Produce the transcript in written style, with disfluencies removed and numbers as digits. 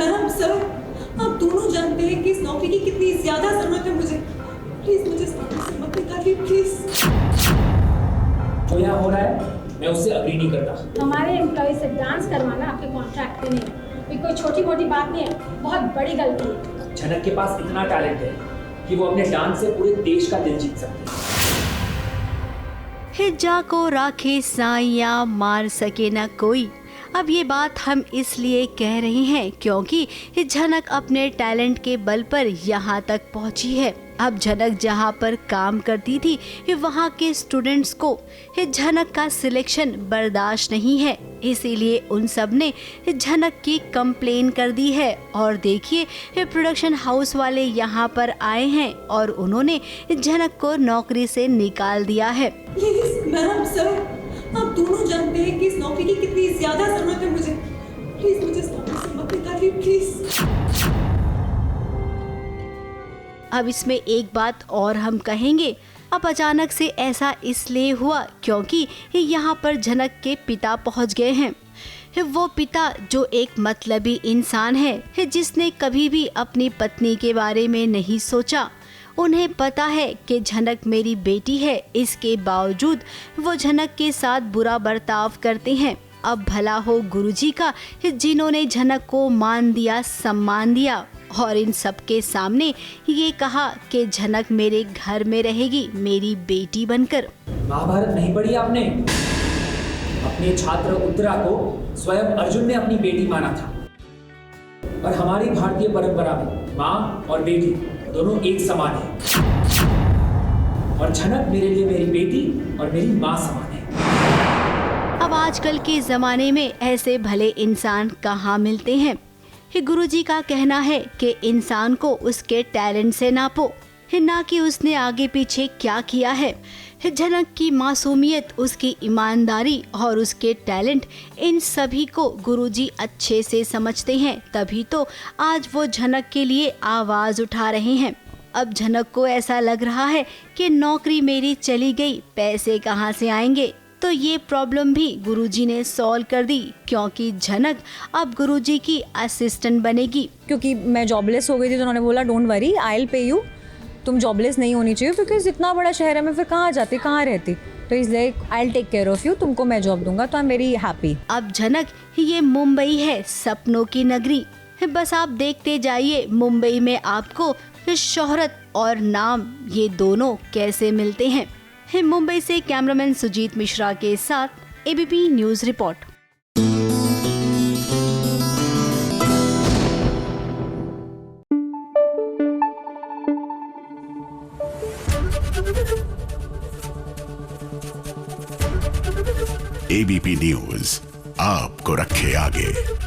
Madam sir, आप दोनों जानते हैं कि इस नौकरी की कितनी ज्यादा जरूरत है मुझे। प्लीज मुझे इस नौकरी से मत निकालिए प्लीज। जो यहाँ हो रहा है मैं उससे अग्री नहीं करता। हमारे एम्प्लॉय से डांस करवाना आपके कॉन्ट्रैक्ट में नहीं है। ये कोई छोटी मोटी बात नहीं है, बहुत बड़ी गलती है। झनक के पास इतना टैलेंट है कि वो अपने डांस से पूरे देश का दिल जीत सकती है। हिज्जा को राखे साइया मार सके न कोई। अब ये बात हम इसलिए कह रहे हैं क्योंकि झनक अपने टैलेंट के बल पर यहाँ तक पहुँची है। अब झनक जहाँ पर काम करती थी वहाँ के स्टूडेंट्स को झनक का सिलेक्शन बर्दाश्त नहीं है, इसीलिए उन सब ने झनक की कंप्लेन कर दी है। और देखिए प्रोडक्शन हाउस वाले यहाँ पर आए हैं और उन्होंने झनक को नौकरी से निकाल दिया है। प्लीज मैडम सर, आप दोनों जानते हैं कि इस नौकरी की कितनी ज्यादा जरूरत है मुझे। प्लीज मुझे इस नौकरी से मत निकालिए प्लीज। अब इसमें एक बात और हम कहेंगे, अब अचानक से ऐसा इसलिए हुआ क्योंकि यहाँ पर झनक के पिता पहुँच गए हैं। वो पिता जो एक मतलबी इंसान है जिसने कभी भी अपनी पत्नी के बारे में नहीं सोचा। उन्हें पता है कि झनक मेरी बेटी है, इसके बावजूद वो झनक के साथ बुरा बर्ताव करते हैं। अब भला हो गुरुजी का जिन्होंने झनक को मान दिया, सम्मान दिया और इन सब के सामने ये कहा कि झनक मेरे घर में रहेगी मेरी बेटी बनकर। महाभारत नहीं पढ़ी आपने? अपने छात्र उत्तरा को स्वयं अर्जुन ने अपनी बेटी माना था। और हमारी भारतीय परंपरा में माँ और बेटी दोनों एक समान है। और झनक मेरे लिए मेरी बेटी और मेरी माँ समान है। अब आजकल के जमाने में ऐसे भले इंसान कहाँ मिलते हैं। गुरुजी का कहना है कि इंसान को उसके टैलेंट से नापो, ना कि उसने आगे पीछे क्या किया है। झनक की मासूमियत, उसकी ईमानदारी और उसके टैलेंट, इन सभी को गुरुजी अच्छे से समझते हैं, तभी तो आज वो झनक के लिए आवाज़ उठा रहे हैं। अब झनक को ऐसा लग रहा है कि नौकरी मेरी चली गई, पैसे कहाँ से आएंगे। तो ये प्रॉब्लम भी गुरुजी ने सॉल्व कर दी क्योंकि झनक अब गुरुजी की असिस्टेंट बनेगी। क्योंकि मैं जॉबलेस हो गई थी तो उन्होंने बोला don't worry, I will pay you, तुम जॉबलेस नहीं होनी चाहिए, बिकॉज इतना बड़ा शहर है, मैं फिर कहाँ जाती, कहाँ रहती। तो is like I will take care of you, तुमको मैं जॉब दूंगा। तो आई एम वेरी हैप्पी। अब झनक ये मुंबई है, सपनों की नगरी। बस आप देखते जाइए मुंबई में आपको शोहरत और नाम ये दोनों कैसे मिलते हैं। मुंबई से कैमरामैन सुजीत मिश्रा के साथ ABP news report. ABP news आपको रखे आगे।